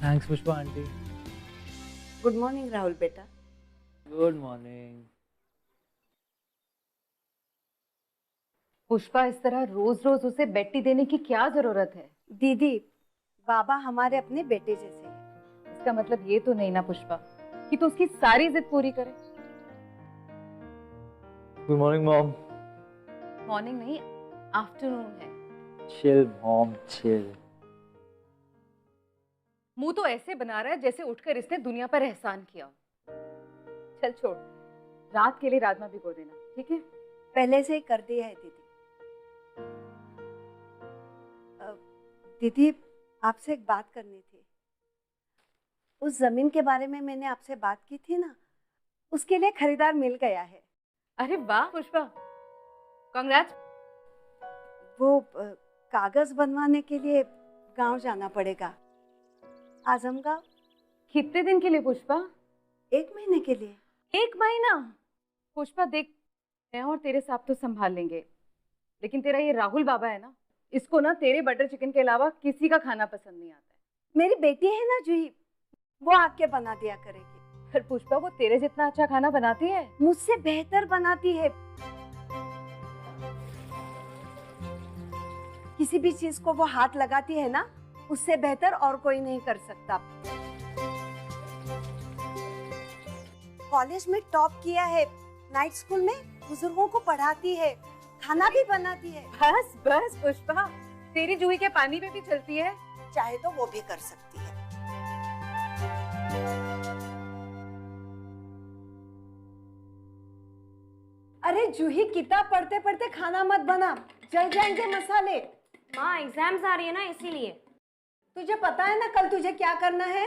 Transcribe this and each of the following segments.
Thanks Pushpa aunty. Good morning Rahul बेटा। Good morning. Pushpa, इस तरह रोज रोज उसे बेटी देने की क्या जरूरत है? दीदी, बाबा हमारे अपने बेटे जैसे हैं। इसका मतलब ये तो नहीं ना पुष्पा कि तू उसकी सारी जिद पूरी करे। Good morning mom. मॉर्निंग नहीं, आफ्टरनून है। Chill mom chill. मुंह तो ऐसे बना रहा है जैसे उठकर इसने दुनिया पर एहसान किया। चल छोड़, रात के लिए राजमा भिगो देना, ठीक है? पहले से ही कर दिया है दीदी। दीदी, आपसे एक बात करनी थी। उस जमीन के बारे में मैंने आपसे बात की थी ना, उसके लिए खरीदार मिल गया है। अरे वाह पुष्पा, कांग्रेट्स। वो कागज बनवाने के लिए गांव जाना पड़ेगा, आजमगांव। कितने दिन के लिए पुष्पा? 1 महीने के लिए। 1 महीना? पुष्पा देख, मैं और तेरे साथ तो संभाल लेंगे, लेकिन तेरा ये राहुल बाबा है ना, इसको ना तेरे बटर चिकन के अलावा किसी का खाना पसंद नहीं आता है। मेरी बेटी है ना जूही, वो आके बना दिया करेगी। पर पुष्पा, वो तेरे जितना अच्छा खाना बनाती है? मुझसे बेहतर बनाती है। किसी भी चीज को वो हाथ लगाती है ना, उससे बेहतर और कोई नहीं कर सकता। कॉलेज में टॉप किया है, नाइट स्कूल में बुजुर्गों को पढ़ाती है, खाना भी बनाती है। बस बस पुष्पा, तेरी जूही के पानी पे भी चलती है। चाहे तो वो भी कर सकती है। अरे जूही, किताब पढ़ते पढ़ते खाना मत बना, जल जाएंगे मसाले। माँ एग्जाम्स आ रही है ना, इसीलिए। तुझे पता है ना कल तुझे क्या करना है?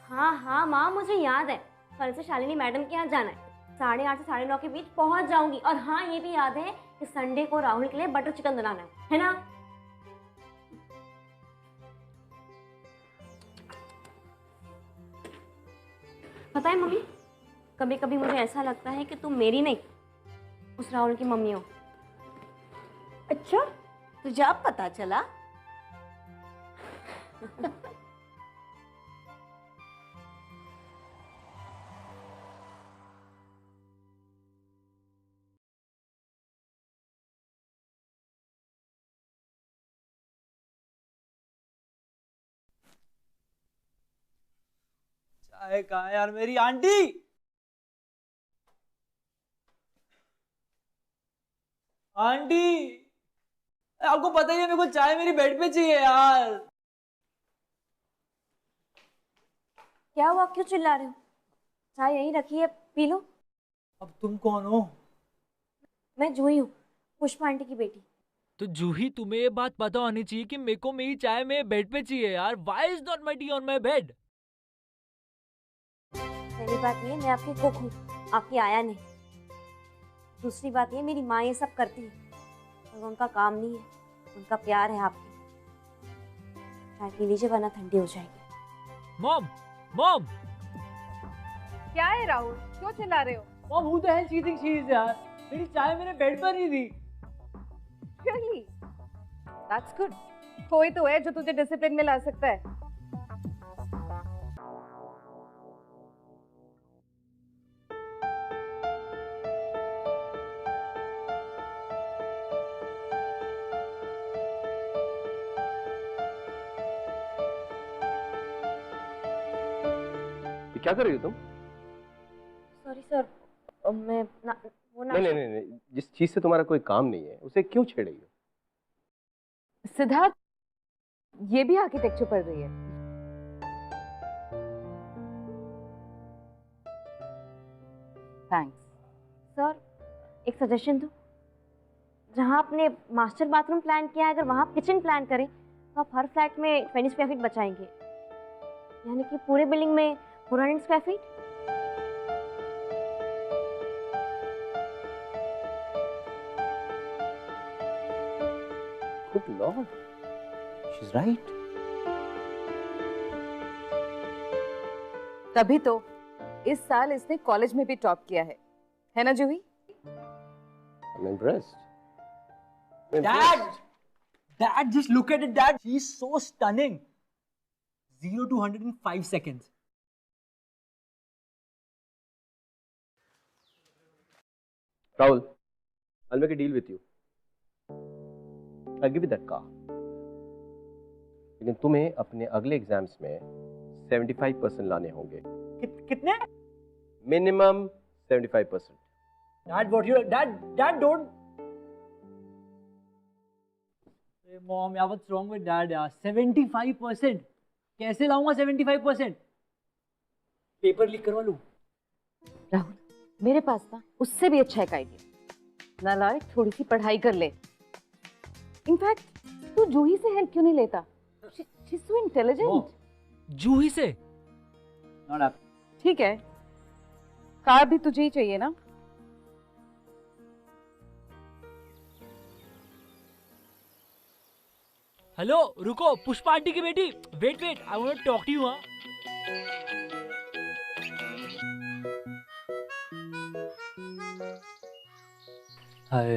हाँ हाँ माँ, मुझे याद है, कल से शालिनी मैडम के यहाँ जाना है। 8:30 से 9:30 के बीच पहुँच जाऊंगी। और हाँ, ये भी याद है कि संडे को राहुल के लिए बटर चिकन बनाना है ना? पता है मम्मी, कभी कभी मुझे ऐसा लगता है कि तुम मेरी नहीं, उस राहुल की मम्मी हो। अच्छा, तुझे अब पता चला? चाय कहाँ है यार मेरी आंटी? आंटी, आपको पता ही है मेरे को चाय मेरी बेड पे चाहिए यार। क्या हुआ, क्यों चिल्ला रहे हो? चाय यहीं रखी है, पी लो। अब तुम कौन हो? मैं जूही हूँ, पुष्पा आंटी की बेटी। तो जूही, तुम्हें ये बात पता होनी चाहिए कि मेरे को मेरी चाय मेरे बेड पे चाहिए यार। Why is not my T on my bed? पहली बात ये, मैं आपकी कुक हूँ, आपकी आया नहीं। दूसरी बात ये, मेरी माँ ये सब करती है, तो उनका काम नहीं है, उनका प्यार है आपके। चाय पी लीजिए वरना ठंडी हो जाएगी। मॉम, मॉम, क्या है राहुल, क्यों चिल्ला रहे हो? Mom, who the hell she thinks she is यार? मेरी चाय मेरे बेड पर नहीं थी। Really? That's good. कोई तो है जो तुझे डिसिप्लिन में ला सकता है। क्या कर रही हो तुम? सॉरी सर, मैं वो ना नहीं नहीं नहीं, जिस चीज से तुम्हारा कोई काम नहीं है उसे क्यों छेड़ रही हो? सिद्धार्थ, ये भी आर्किटेक्चर पढ़ रही है। थैंक्स। सर, एक सजेशन दो। जहाँ आपने मास्टर बाथरूम प्लान किया है, अगर वहाँ किचन प्लान करें तो आप हर फ्लैट में 20 स्क्वायर फीट बचाएंगे, यानी कि पूरे बिल्डिंग में 400 square feet. Good Lord, she's right. तभी तो इस साल इसने कॉलेज में भी टॉप किया है ना जूही? I'm impressed. Dad, Dad, just look at it, Dad. She's so stunning. 0 to 100 in 5 seconds. Rahul, I'll make a deal with you. I'll give you that car. लेकिन तुम्हें अपने अगले एग्जाम्स में 75% लाने होंगे. कितने? Minimum 75%. Dad, what you? Dad, don't. Hey, Mom, yeah, what's wrong with Dad? यार 75%. कैसे लाऊंगा 75%? पेपर लीक करवा लूं? राहुल, मेरे पास ना उससे भी अच्छा एक आइडिया. नालायक, थोड़ी सी पढ़ाई कर ले. इनफैक्ट तू जूही से हेल्प क्यों नहीं लेता? She's so intelligent. जूही से? Not happening. ठीक है, कार भी तुझे ही चाहिए ना? हेलो, रुको, पुष्पा आंटी की बेटी. Wait, I want to talk to you. हाँ, हाय,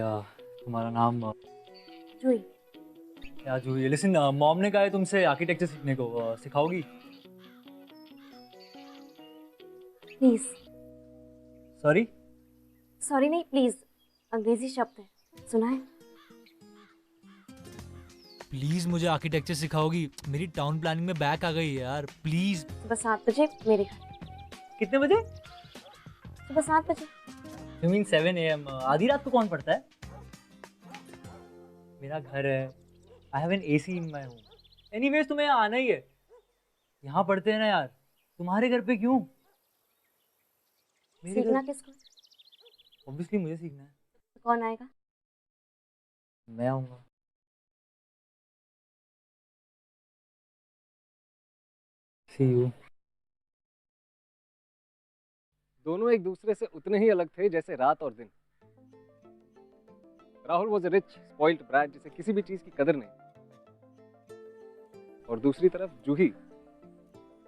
तुम्हारा नाम? जूही. यार जूही, लिसन, मॉम ने कहा है तुमसे आर्किटेक्चर सीखने को. सिखाओगी? प्लीज. सॉरी नहीं, प्लीज. अंग्रेजी शब्द है, सुना है? प्लीज मुझे आर्किटेक्चर सिखाओगी. मेरी टाउन प्लानिंग में बैक आ गई है यार. प्लीज. सुबह 7 बजे मेरे घर. कितने बजे? सुबह 7 बजे. You mean 7 AM? आधी रात को कौन पढ़ता है? मेरा घर है. I have an AC in my home. Anyways, तुम्हें यहाँ आना ही है. यहाँ पढ़ते हैं ना यार. तुम्हारे घर पे क्यों? सीखना किसको? Obviously मुझे सीखना है. कौन आएगा? मैं आऊँगा. See you. दोनों एक दूसरे से उतने ही अलग थे जैसे रात और दिन. Rahul was a rich spoiled brat जिसे किसी भी चीज की कदर नहीं. और दूसरी तरफ जूही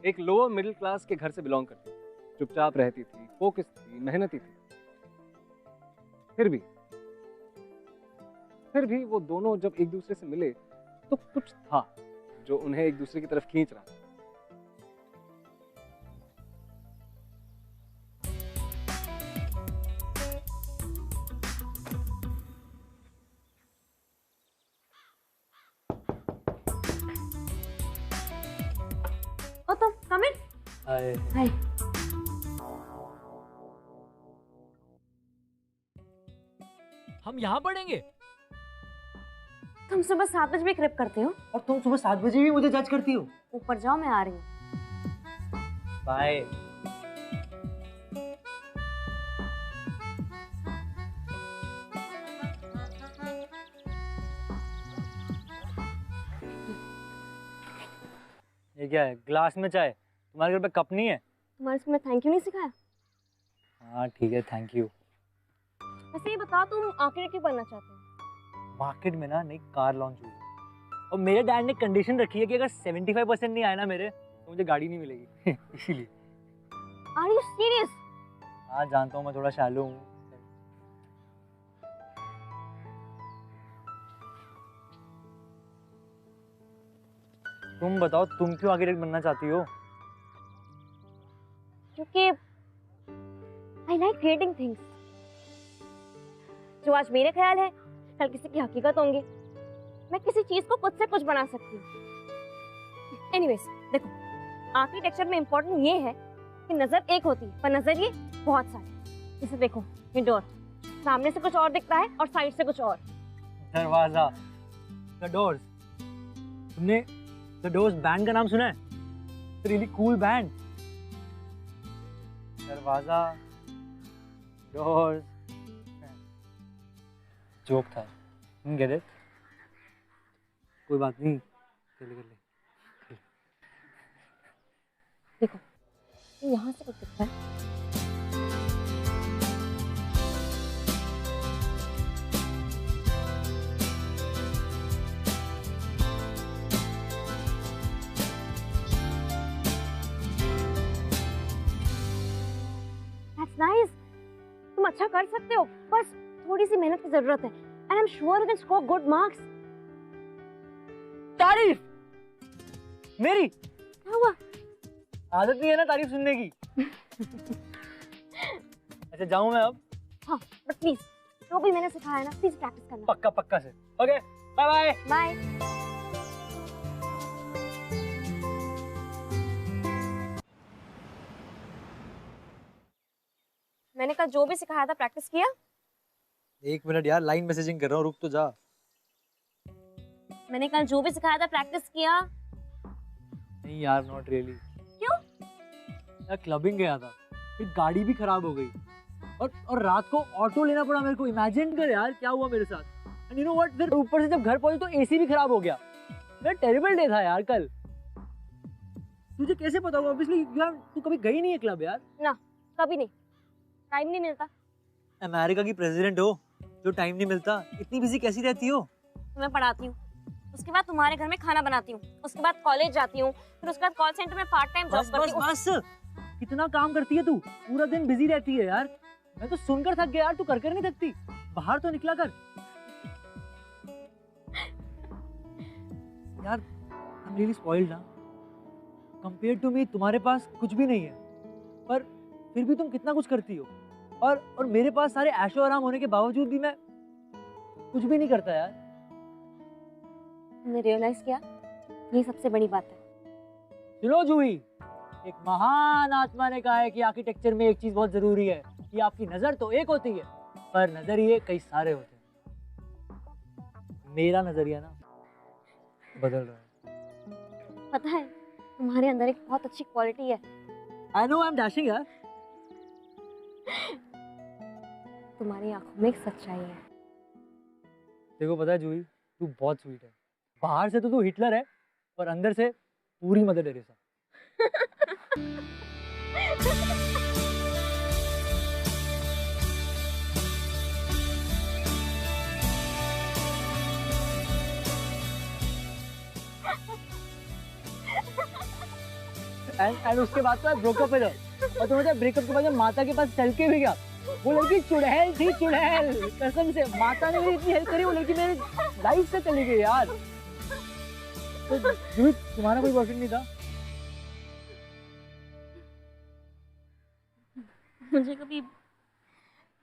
एक लोअर मिडिल क्लास के घर से बिलोंग करती थी. चुपचाप रहती थी, फोकस थी, मेहनती थी. फिर भी वो दोनों जब एक दूसरे से मिले तो कुछ था जो उन्हें एक दूसरे की तरफ खींच रहा था. come in. Hi. हम यहाँ पढ़ेंगे. तुम सुबह 7 बजे भी क्रिप करते हो और तुम सुबह 7 बजे भी मुझे जज करती हो. ऊपर जाओ, मैं आ रही हूँ. बाय. ये क्या है? ग्लास में चाय. तुम्हारे घर पे कप नहीं है? तुम्हारे स्कूल में थैंक यू नहीं सिखाया? हाँ ठीक है, थैंक यू. वैसे ये बताओ, तुम आर्किटेक्ट क्यों बनना चाहते हो? मार्केट में ना नई कार लॉन्च हुई और मेरे डैड ने कंडीशन रखी है कि अगर 75% नहीं आए ना मेरे, तो मुझे गाड़ी नहीं मिलेगी. इसीलिए. Are you serious? हाँ जानता हूँ, मैं थोड़ा शैलो हूँ. तुम बताओ, तुम क्यों आर्किटेक्ट बनना चाहती हो? क्योंकि I like creating things. जो आज मेरे ख्याल है, कल किसी की हकीकत होंगे. मैं किसी चीज को खुद से कुछ बना सकती हूँ. Anyways, देखो, आर्किटेक्चर में इम्पोर्टेंट ये है कि नजर एक होती है पर नजरिए बहुत सारे. इसे देखो, ये डोर सामने से कुछ और दिखता है और साइड से कुछ और. दरवाजा. The doors. तुमने द डोर्स बैंड का नाम सुना है? Really cool band. दरवाजा, डोर्स. जोक था. Get it? कोई बात नहीं, कर ले. देखो, ये यहाँ से कुछ दिखता है. That's nice. तुम अच्छा कर सकते हो, बस थोड़ी सी मेहनत की जरूरत है. And I'm sure you can score good marks. तारीफ मेरी क्या हुआ? आदत नहीं है ना तारीफ सुनने की। अच्छा जाऊं मैं अब? हाँ, बट प्लीज जो भी मैंने सिखाया है ना प्लीज प्रैक्टिस करना। पक्का पक्का से। Okay bye bye. बाय। मैंने कल जो भी सिखाया था प्रैक्टिस किया? 1 मिनट यार, लाइन मैसेजिंग कर रहा हूँ, रुक तो जा। मैंने कल जो भी सिखाया था प्रैक्टिस किया? नहीं यार, नॉट रियली। क्यों? यार क्लबिंग गया था, फिर गाड़ी भी खराब हो गई और रात को ऑटो लेना पड़ा मेरे को। इमेजिन कर यार क्या हुआ मेरे साथ। एंड यू नो व्हाट, फिर ऊपर से जब घर पहुंचे तो एसी भी खराब हो गया। मेरा टेरिबल डे था यार कल। तुझे कैसे पता होगा? ऑब्वियसली यार तू कभी गई नहीं है क्लब यार। ना, कभी नहीं, टाइम नहीं मिलता। अमेरिका की प्रेसिडेंट हो, जो टाइम नहीं मिलता। इतनी बिजी कैसी रहती हो? तो मैं पढ़ाती हूँ, उसके बाद तुम्हारे घर में खाना बनाती हूँ, उसके बाद कॉलेज जाती हूँ, फिर उसके बाद कॉल सेंटर में पार्ट टाइम जॉब करती हूँ। बस कितना काम करती है तू, पूरा दिन बिजी रहती है यार। मैं तो सुनकर थक गया यार, तू कर नहीं थकती? बाहर तो निकला कर यार। आई एम रियली स्पॉइल्ड ना, कंपेयर टू मी। तुम्हारे पास कुछ भी नहीं है, पर फिर भी तुम कितना कुछ करती हो। और मेरे पास सारे ऐशो आराम होने के बावजूद भी मैं कुछ भी नहीं करता यार। तुमने रियलाइज किया, ये सबसे बड़ी बात है। सुनो जूही, एक महान आत्मा ने कहा है कि आर्किटेक्चर में एक चीज बहुत जरूरी है कि आपकी नजर तो एक होती है पर नजरिए कई सारे होते हैं। मेरा नजरिया ना बदल रहा है। पता है तुम्हारे अंदर एक बहुत अच्छी क्वालिटी है। I know, I am dashing यार। तुम्हारी आंखों में एक सच्चाई है। देखो पता है जूही, तू बहुत स्वीट है। बाहर से तो तू हिटलर है और अंदर से पूरी मदर टेरेसा। एंड उसके बाद तो ब्रेकअप है। और तुम्हें ब्रेकअप के बाद जब माता के पास चल के भी गया, वो लड़की चुड़ैल थी, चुड़ैल। कसम से माता ने मेरी इतनी हेल्प करी, वो लड़की मेरी लाइफ से चली गई यार। तो जूही, तुम्हारा कोई बॉयफ्रेंड नहीं था?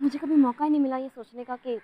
मुझे कभी मौका ही नहीं मिला ये सोचने का कि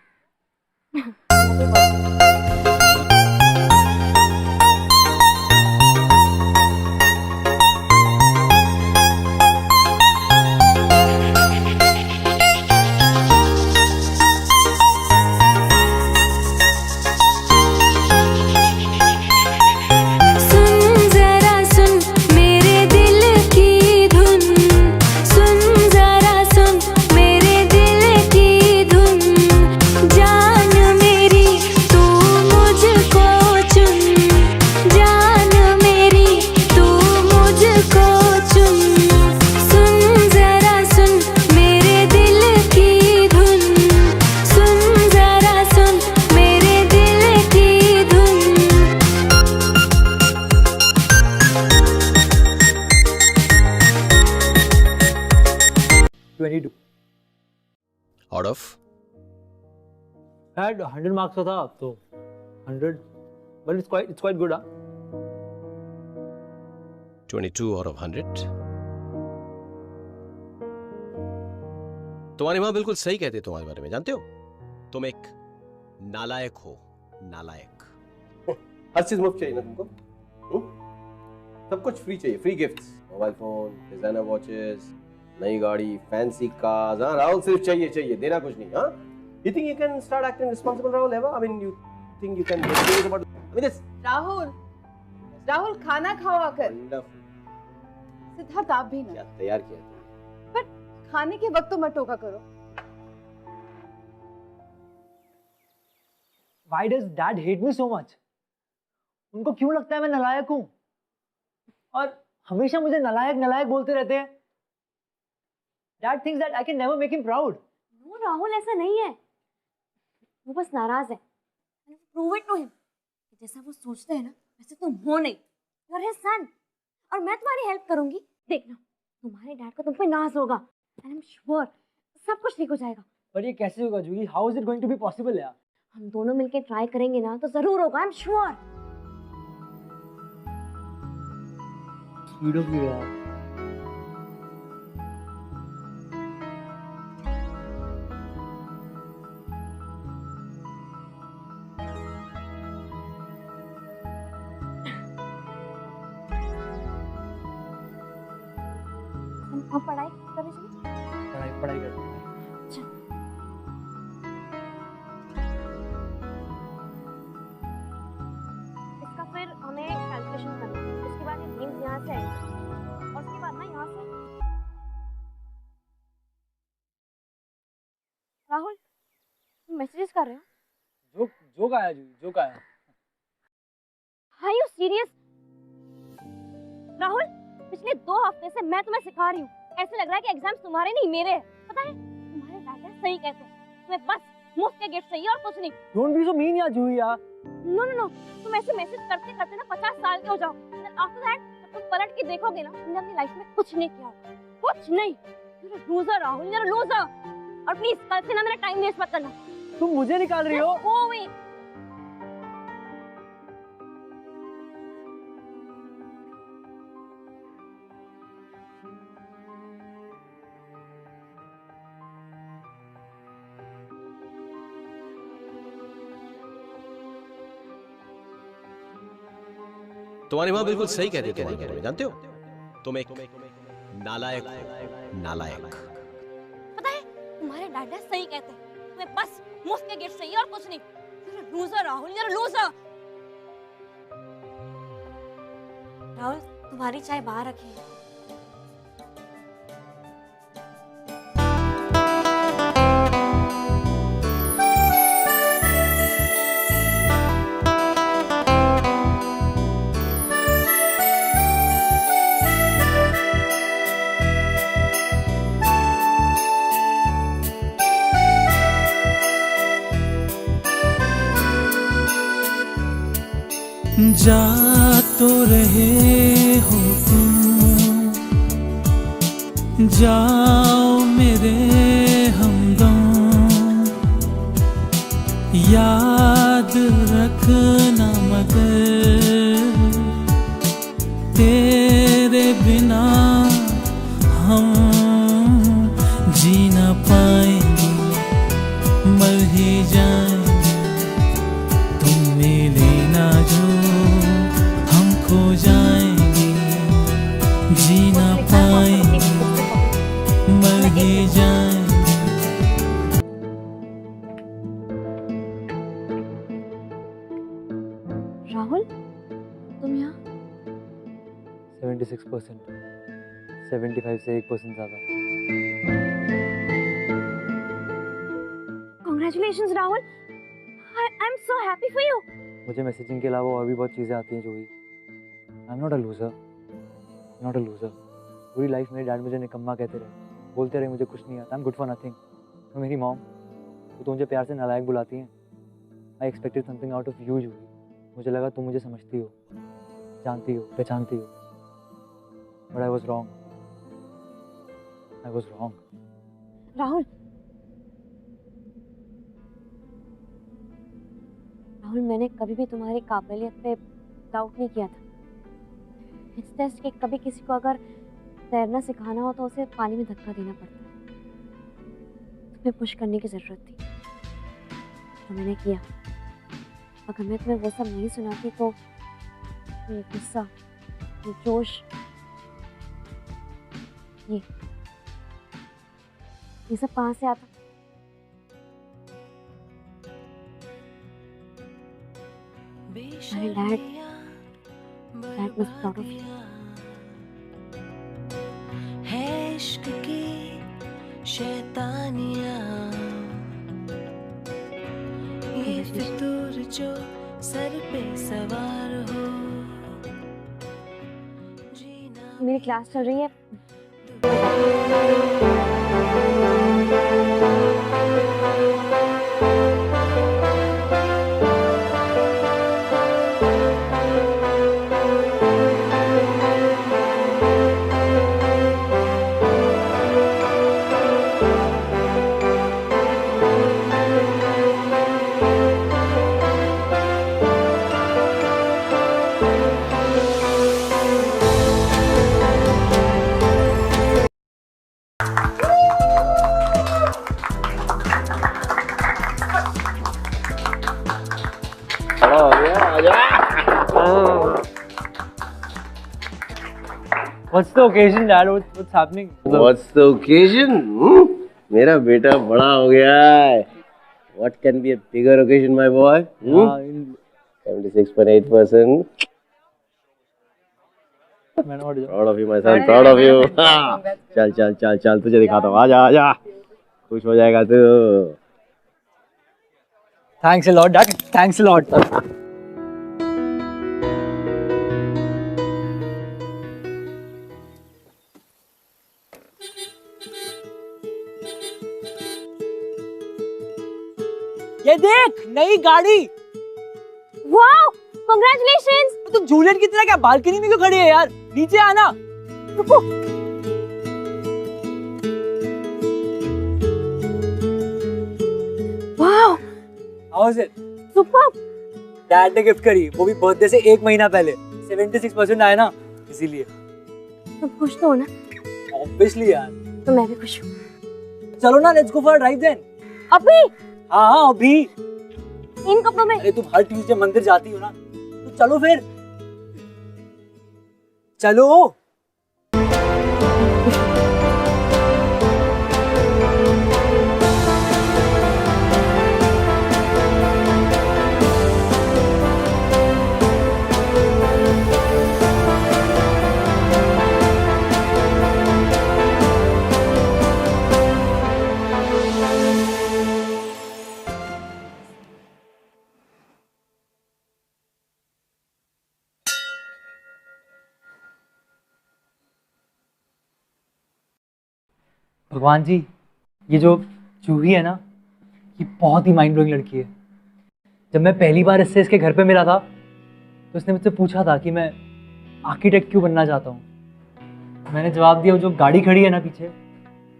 Out of? Had 100 marks था तो 100, but it's quite good, 22 out of 100. तुम्हारी माँ बिल्कुल सही कहती है तुम्हारे बारे में, जानते हो? तुम एक नालायक हो, नालायक। हर चीज मुफ्त चाहिए ना तुमको? सब कुछ फ्री चाहिए, free gifts, mobile phone, designer watches, नई गाड़ी, फैंसी कार्स। हाँ राहुल, सिर्फ चाहिए, देना कुछ नहीं। हाँ, you think you can start acting responsible, Rahul, ever? I mean, you think you can get serious about? I mean, this. Rahul खाना खाओ आकर। Wonderful. सिद्धार्थ आप भी ना। क्या तैयार किया तुमने? पर खाने के वक्त तो मत टोका करो। Why does Dad hate me so much? उनको क्यों लगता है मैं नालायक हूँ? और हमेशा मुझे नालायक बोलते रहते हैं। Dad thinks that I can never make him proud. No, Rahul ऐसा नहीं है, वो बस नाराज है। Prove it to him कि जैसा वो सोचते हैं ना वैसे तुम हो नहीं। You're his son और मैं तुम्हारी हेल्प करूंगी। देखना तुम्हारे डैड को तुम पे नाज होगा। And I'm sure सब कुछ ठीक हो जाएगा। पर ये कैसे होगा जूही? How is it going to be possible यार? हम दोनों मिलके ट्राई करेंगे ना तो जरूर होगा। I'm sure. Speed of you यार। हम पढ़ाई करने चले। पढ़ाई करते हैं। इसका फिर हमें कैलकुलेशन करना है, उसके बाद ये बीम्स यहाँ से आएंगे और उसके बाद ना यहाँ से। राहुल, तुम मैसेजेस कर रहे हो? जोक आया जी, जोक आया। Are you serious? राहुल, पिछले 2 हफ्ते से मैं तुम्हें सिखा रही हूँ, ऐसे लग रहा है कि एग्जाम्स तुम्हारे नहीं मेरे हैं। पता है तुम्हारे दादा सही कहते हैं, तुम्हें बस मुफ्त के गिफ्ट चाहिए और कुछ नहीं। डोंट बी सो मीन यार जूही यार। नो, तुम ऐसे मैसेज करते करते ना 50 साल के हो जाओ। आफ्टर दैट जब तुम पलट के देखोगे ना, तुमने अपनी लाइफ में कुछ नहीं किया होगा, कुछ नहीं। You're a loser, Rahul, you're a loser। और प्लीज कल से ना मेरा टाइम वेस्ट मत करना। तुम मुझे निकाल रही हो? Go away। तुम्हारी माँ बिल्कुल सही कहती है तुम्हारे बारे में, जानते हो? तुम एक नालायक हो, नालायक। पता है तुम्हारे डैडा सही कहते हैं, तुम्हें बस मुफ्त के गिफ्ट चाहिए और कुछ नहीं। You're a loser, Rahul, you're a loser। Rahul, तुम्हारी चाय बाहर रखी है। जा तो रहे हो तुम, जाओ मेरे हमदम, याद रखना मगर तेरे बिना हम जी ना पाएंगे, मर ही जाएंगे। तुम मिले ना जो हम खो जाएंगे, जी ना पाएंगे, मर ही जाएंगे। राहुल, तुम यहाँ? 76%, 75 से 1% ज्यादा। Congratulations, Rahul. I'm so happy for you। मुझे मैसेजिंग के अलावा और भी बहुत चीज़ें आती हैं Juhi. I am not a loser, not a loser. पूरी लाइफ मेरे डैड मुझे निकम्मा कहते रहे, बोलते रहे मुझे कुछ नहीं आता, I am good for nothing. तो मेरी मॉम तो मुझे प्यार से नालायक बुलाती हैं। I expected something out of you Juhi. मुझे लगा तुम मुझे समझती हो, जानती हो, पहचानती हो। But I was wrong, I was wrong. Rahul, Rahul, मैंने कभी भी तुम्हारी काबिलियत पे डाउट नहीं किया था। इट्स जस्ट कि कभी किसी को अगर तैरना सिखाना हो तो उसे पानी में धक्का देना पड़ता है। तुम्हें पुश करने की ज़रूरत थी, तो मैंने किया। अगर मैं तुम्हें वो सब नहीं सुनाती तो ये गुस्सा, ये जोश, ये सब कहाँ से आता? My dad was proud of you। है इश्क की शैतानियाँ, ये फितूर जो सर पे सवार हो। मेरी क्लास चल रही है। What's the occasion, Dad? What's happening? What's the occasion? मेरा बेटा बड़ा हो गया है. What can be a bigger occasion, my boy? 76.8%. Proud of you, my son. Proud of you. चल चल चल चल तुझे दिखाता हूँ. आजा आजा. खुश हो जाएगा तू. Thanks a lot, Dad. Thanks a lot. ये देख नई गाड़ी. Wow, congratulations. तू जूलियट की तरह क्या बालकनी में क्यों खड़ी है यार? नीचे आना. रुको. Wow, How is it? Super. Dad ने गिफ्ट करी, वो भी बर्थडे से 1 महीना पहले. 76% आया ना, इसीलिए. तुम खुश तो हो ना? Obviously यार. तो मैं भी खुश हूँ. चलो ना, let's go for a drive then. अभी? हाँ अभी. इन कपड़ों में? अरे तुम हर ट्यूसडे मंदिर जाती हो ना, तो चलो फिर. चलो. भगवान जी, ये जो जूही है ना, ये बहुत ही माइंड ब्लोइंग लड़की है. जब मैं पहली बार इससे इसके घर पे मिला था, तो इसने मुझसे पूछा था कि मैं आर्किटेक्ट क्यों बनना चाहता हूँ. मैंने जवाब दिया जो गाड़ी खड़ी है ना पीछे,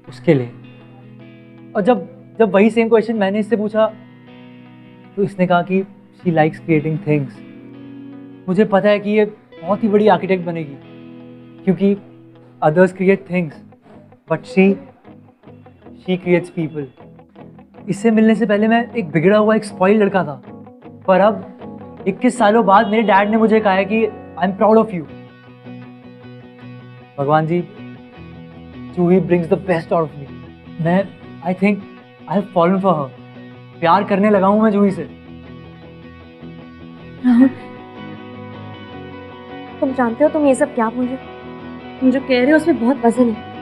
उसके लिए. और जब वही सेम क्वेश्चन मैंने इससे पूछा, तो इसने कहा कि शी लाइक्स क्रिएटिंग थिंग्स. मुझे पता है कि ये बहुत ही बड़ी आर्किटेक्ट बनेगी, क्योंकि others create things but she creates people. इससे मिलने से पहले मैं एक बिगड़ा हुआ एक स्पॉइल लड़का था, पर अब 21 सालों बाद मेरे डैड ने मुझे कहा है कि I am proud of you. भगवान ji, Juhi brings the best out of me. मैं I think I have fallen for her. प्यार करने लगा हूं मैं जूही से. राहुल, तुम जानते हो तुम ये सब क्या बोल रहे हो? तुम जो कह रहे हो उसमें बहुत वजन है.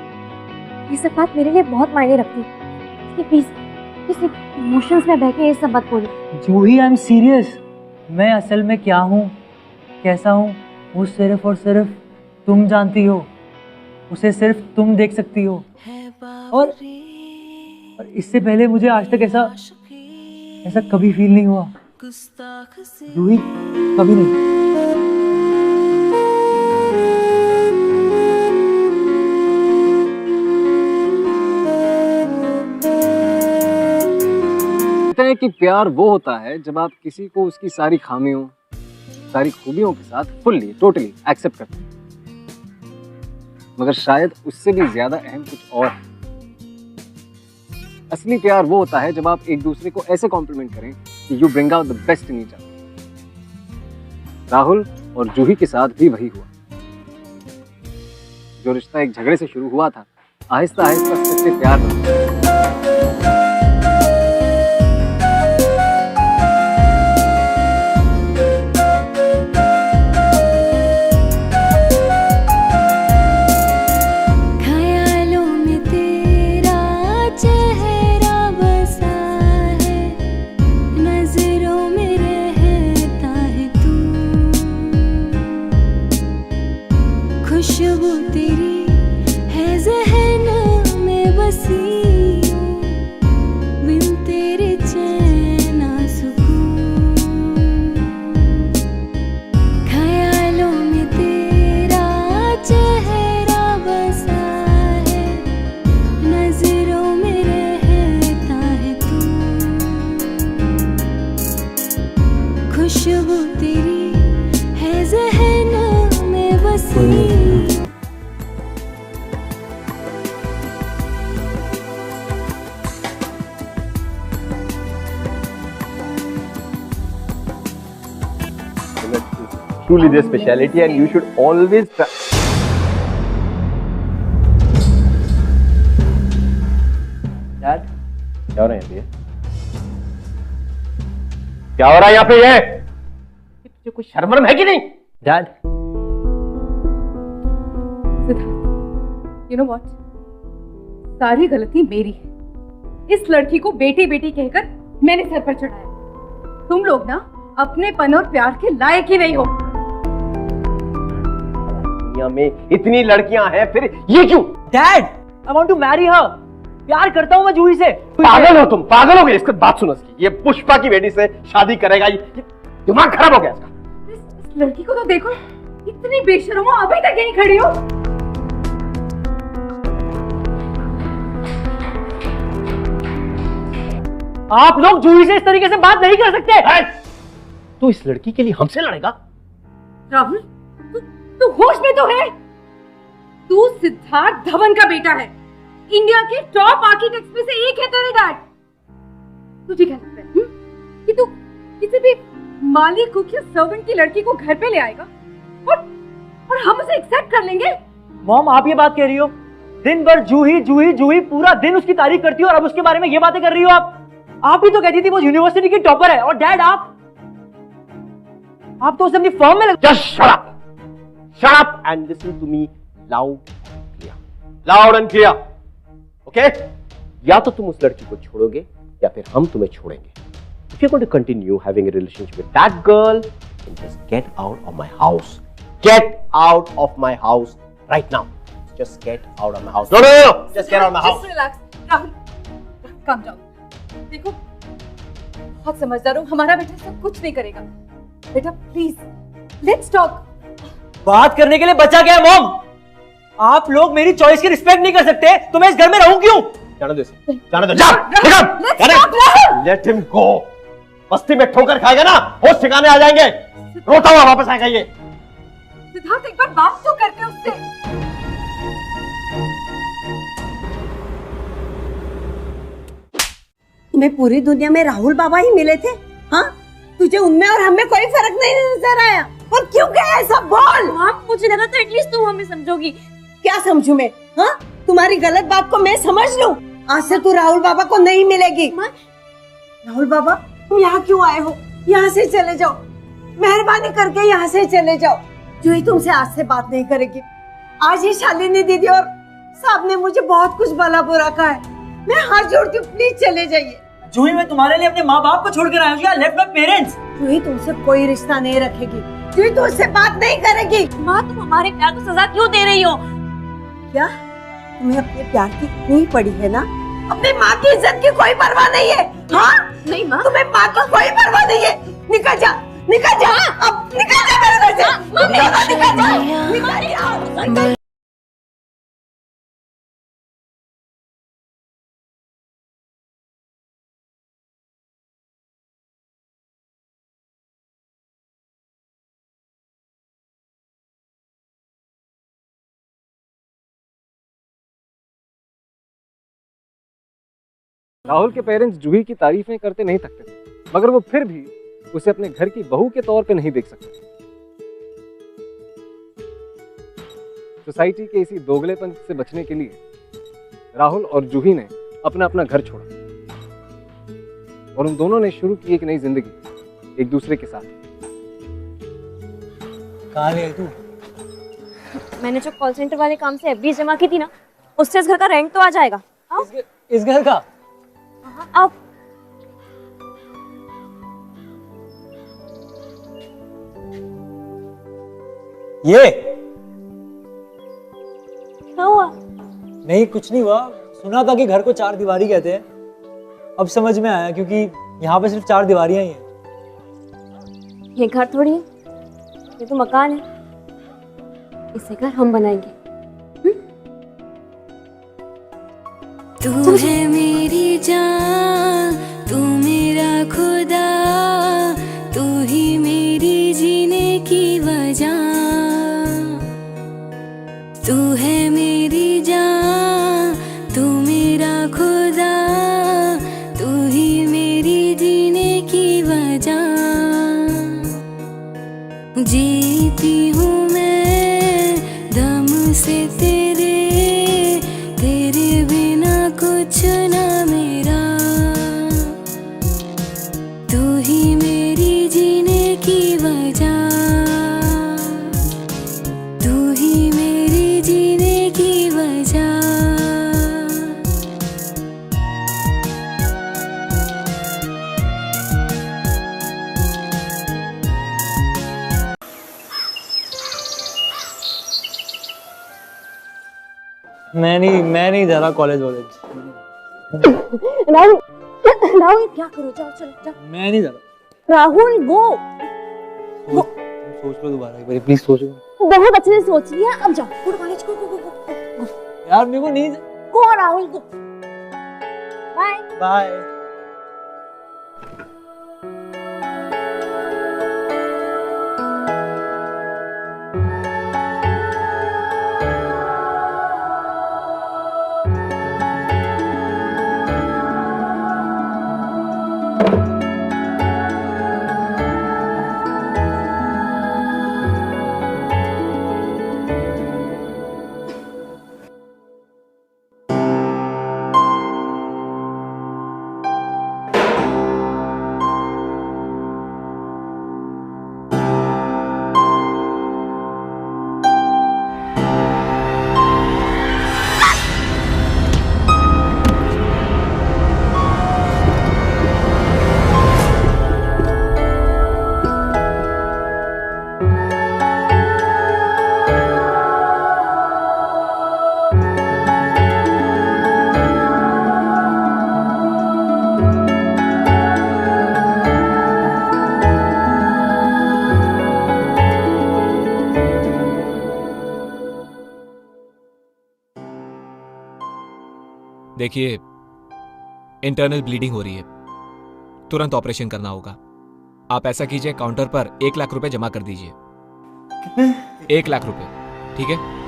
ये सब बात मेरे लिए बहुत मायने रखती है. प्लीज किसी इमोशंस में बह के ये सब मत बोलो. जूही, आई एम सीरियस. मैं असल में क्या हूँ, कैसा हूँ, वो सिर्फ और सिर्फ तुम जानती हो. उसे सिर्फ तुम देख सकती हो. और इससे पहले मुझे आज तक ऐसा कभी फील नहीं हुआ. जूही, कभी नहीं. कहते हैं कि प्यार वो होता है जब आप किसी को उसकी सारी खामियों, सारी खूबियों के साथ फुल्ली टोटली एक्सेप्ट करते हैं. मगर शायद उससे भी ज्यादा अहम कुछ और है. असली प्यार वो होता है जब आप एक दूसरे को ऐसे कॉम्प्लीमेंट करें कि you bring out the best in each other. Rahul और जूही के साथ भी वही हुआ. जो रिश्ता एक झगड़े से शुरू हुआ था, आहिस्ता आहिस्ता सच्चे प्यार बना. खुशबू तेरी है ज़हन में बसी, बिन तेरे चैन ना सुकून. ख्यालों में तेरा चेहरा बसा है, नजरों में रहता है तू. खुशबू तेरी है ज़हन में बसी. Truly their speciality, and you should always try. क्या हो रहा है यहाँ पे? क्या हो रहा है यहाँ पे? ये तुझे कोई शर्म है कि नहीं? डैड, यू नो व्हाट, सारी गलती मेरी है। इस लड़की को बेटी बेटी कहकर मैंने सर पर चढ़ाया। तुम लोग ना अपनेपन और प्यार के लायक ही नहीं हो। दुनिया में इतनी लड़कियां हैं, फिर ये क्यों? Dad, I want to marry her. प्यार करता हूँ मैं जूही से। पागल हो तुम, पागल हो गए। इसकी बात सुनो इसकी। ये पुष्पा की बेटी से शादी करेगा, ये दिमाग खराब हो गया इसका। इस लड़की को तो देखो, इतनी बेशर्म हो, अभी तक यहीं खड़ी हो। आप लोग जूही से इस तरीके से बात नहीं कर सकते। तू इस लड़की के लिए हमसे लड़ेगा? राहुल, तू होश में तो है? तू सिद्धार्थ धवन का बेटा है। इंडिया के टॉप आर्किटेक्ट्स में से एक है तेरे डैड। तुझे क्या लगता है कि तू किसी भी माली कुक या सर्वेंट की लड़की को घर पे ले आएगा और हम उसे एक्सेप्ट कर लेंगे? मॉम, आप ये बात कह रही हो? दिन भर जूही जूही जूही, पूरा दिन उसकी तारीफ करती हो और अब उसके बारे में ये बातें कर रही हो आप भी तो कहती थी वो यूनिवर्सिटी की टॉपर है। और डैड, आप तो उसे अपनी फर्म में Just shut up! Shut up and listen to me loud and clear. Loud and clear. Okay? या तो तुम उस लड़की को छोड़ोगे या फिर हम तुम्हें छोड़ेंगे. If you're going to continue having a relationship with that girl, then just get out of my house. Get out of my house right now. Just get out of my house. No. Just get out of my house. Just relax. Rahul, calm down. देखो, बहुत समझदार हूँ, हमारा बेटा सब कुछ नहीं करेगा। बेटा प्लीज, लेट्स टॉक। बात करने के लिए बचा क्या है मॉम? आप लोग मेरी चॉइस की रिस्पेक्ट नहीं कर सकते तो मैं इस घर में रहूं क्यों? जाने दो इसे, जाने दो, जा! Let him go. बस्ती में ठोकर खाएगा ना, होश ठिकाने आ जाएंगे, रोता हुआ वापस आएगा ये। सिद्धार्थ, एक बार बात तो करके उससे। तुम्हें पूरी दुनिया में राहुल बाबा ही मिले थे? हाँ, तुझे उनमें और हमें कोई फर्क नहीं नजर आया? और क्यों गया ऐसा? बोल। माँ, मुझे लगा था एटलीस्ट तुम हमें समझोगी। क्या समझू मैं? हाँ, तुम्हारी गलत बात को मैं समझ लूं? आज से तू राहुल बाबा को नहीं मिलेगी। राहुल बाबा, तुम यहाँ क्यों आए हो? यहाँ से चले जाओ, मेहरबानी करके यहाँ से चले जाओ। जो ही तुमसे आज से बात नहीं करेगी। आज ही शालिनी दीदी और साहब ने मुझे बहुत कुछ भला बुरा कहा है। मैं हाथ जोड़ती हूँ, प्लीज चले जाइए। जूही, मैं तुम्हारे लिए अपने माँ बाप को छोड़कर आया हूँ। Left my parents. जूही तुमसे कोई रिश्ता नहीं रखेगी। जूही तुमसे बात नहीं करेगी। माँ, तुम हमारे प्यार को सजा क्यों दे रही हो? क्या तुम्हें अपने प्यार की इतनी पड़ी है ना? अपनी माँ की इज्जत की कोई परवाह नहीं है? हाँ? नहीं माँ, तुम्हें माँ की कोई परवाह नहीं है? निकल जा, निकल जा, अब निकल जा मेरे घर से। निकल जा, निकल जा। राहुल के पेरेंट्स जूही की तारीफें करते नहीं थकते थे, मगर वो फिर भी उसे अपने घर की बहू के तौर पे नहीं देख सकते। सोसाइटी के इसी दोगलेपन से बचने के लिए राहुल और जूही ने अपना अपना घर छोड़ा और उन दोनों ने शुरू की एक नई जिंदगी एक दूसरे के साथ। कहाँ गई तू? मैंने जो कॉल सेंटर वाले काम से एफडी जमा की थी ना, उससे इस घर का रेंट तो आ जाएगा। आओ। इस घर का? आओ। ये क्या हुआ? नहीं, कुछ नहीं हुआ। सुना था कि घर को चार दीवारी कहते हैं, अब समझ में आया क्योंकि यहाँ पे सिर्फ चार दीवारियां ही हैं। ये घर थोड़ी है, ये तो मकान है। इसे घर हम बनाएंगे। तू है मेरी जान, तू मेरा खुदा, तू ही मेरी जीने की वजह। तू है मेरी जान, तू मेरा खुदा, तू ही मेरी जीने की वजह। जीती हूँ मैं दम से तेरे, तेरे बिना कुछ ना मेरा। मैं नहीं जा रहा कॉलेज वॉलेज। राहुल राहुल क्या करो, जाओ चलो जाओ। मैं नहीं जा रहा। राहुल गो। सोच लो दोबारा एक बार, प्लीज सोच लो। बहुत अच्छे से सोच लिया, अब जाओ गो कॉलेज, गो गो गो गो। यार मेरे को नहीं। Go Rahul go. Bye bye. देखिए, इंटरनल ब्लीडिंग हो रही है, तुरंत ऑपरेशन करना होगा। आप ऐसा कीजिए, काउंटर पर 1 लाख रुपए जमा कर दीजिए। कितने? 1 लाख रुपए, ठीक है?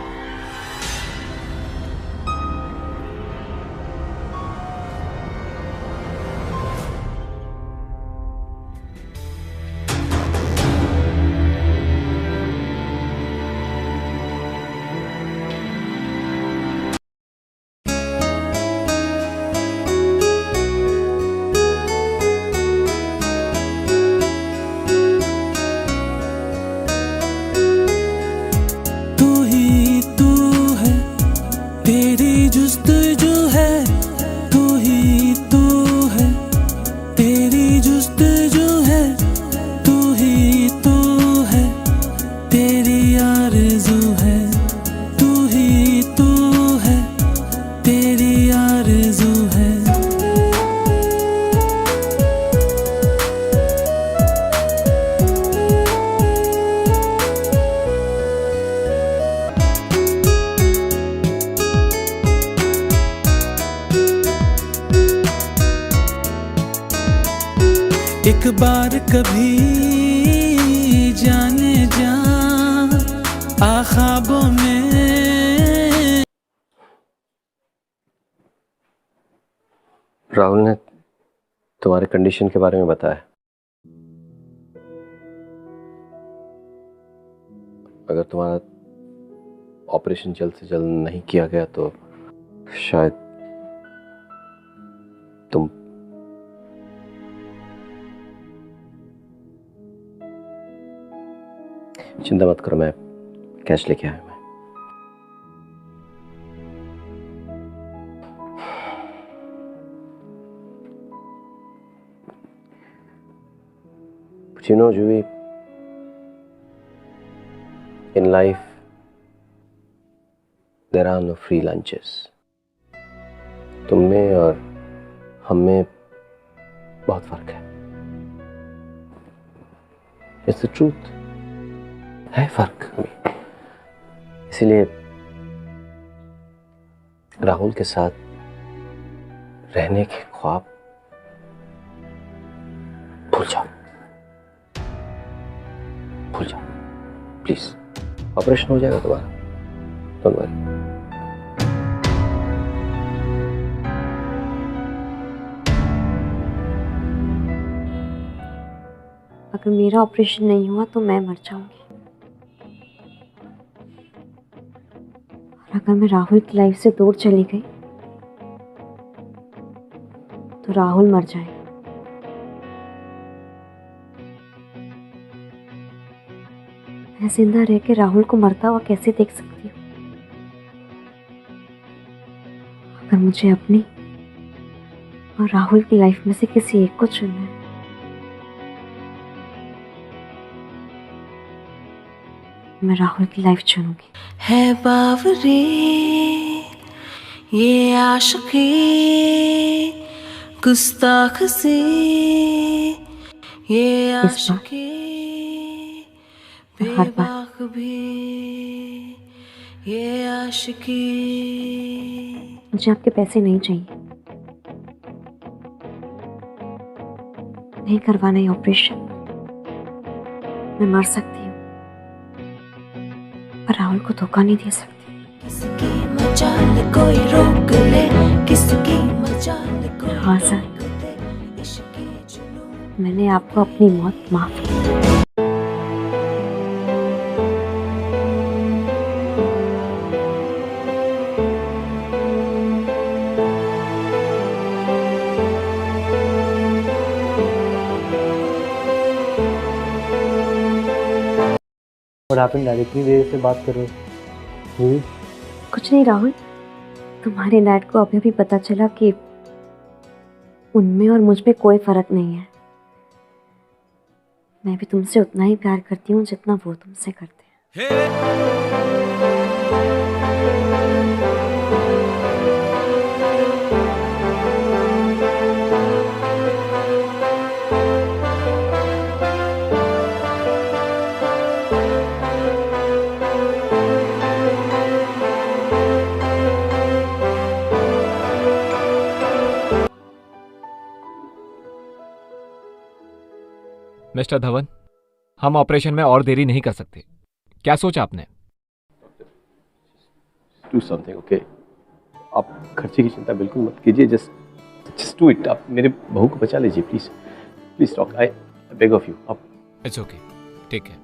एक बार कभी जाने जा ख्वाबों में। राहुल ने तुम्हारे कंडीशन के बारे में बताया। अगर तुम्हारा ऑपरेशन जल्द से जल्द नहीं किया गया तो शायद तुम चिंता मत करो, मैं कैश लेके आया। मैं But you know, Juvi, in life there are no free lunches. तुम में और हम में बहुत फर्क है। It's the truth. है फर्क हमें। इसीलिए राहुल के साथ रहने के ख्वाब भूल जाओ, भूल जाओ प्लीज। ऑपरेशन हो जाएगा दोबारा, डोंट वरी। अगर मेरा ऑपरेशन नहीं हुआ तो मैं मर जाऊंगी, और अगर मैं राहुल की लाइफ से दूर चली गई तो राहुल मर जाएगा। मैं जिंदा रह के राहुल को मरता हुआ कैसे देख सकती हूँ? अगर मुझे अपनी और राहुल की लाइफ में से किसी एक को चुनना है, मैं राहुल की लाइफ चुनूंगी। है बावरी ये आशिकी गुस्ताख सी, ये आशिकी बेबाक भी, ये आशिकी। मुझे आपके पैसे नहीं चाहिए, नहीं करवाना ये ऑपरेशन। मैं मर सकती हूँ पर राहुल को धोखा नहीं दे सकती। किसकी मजाल कोई रोक ले, किसकी मजाल कोई हाँ सर, मैंने आपको अपनी मौत माफ की। और आप डायरेक्टली देर से बात कर रहे हो? कुछ नहीं राहुल, तुम्हारे डैड को अभी भी पता चला कि उनमें और मुझ में कोई फर्क नहीं है। मैं भी तुमसे उतना ही प्यार करती हूँ जितना वो तुमसे करते हैं। मिस्टर धवन, हम ऑपरेशन में और देरी नहीं कर सकते। क्या सोचा आपने? Do something, okay? आप खर्चे की चिंता बिल्कुल मत कीजिए, just do it। आप मेरे बहू को बचा लीजिए, please talk, I beg of you. आप इट्स ओके, ठीक है।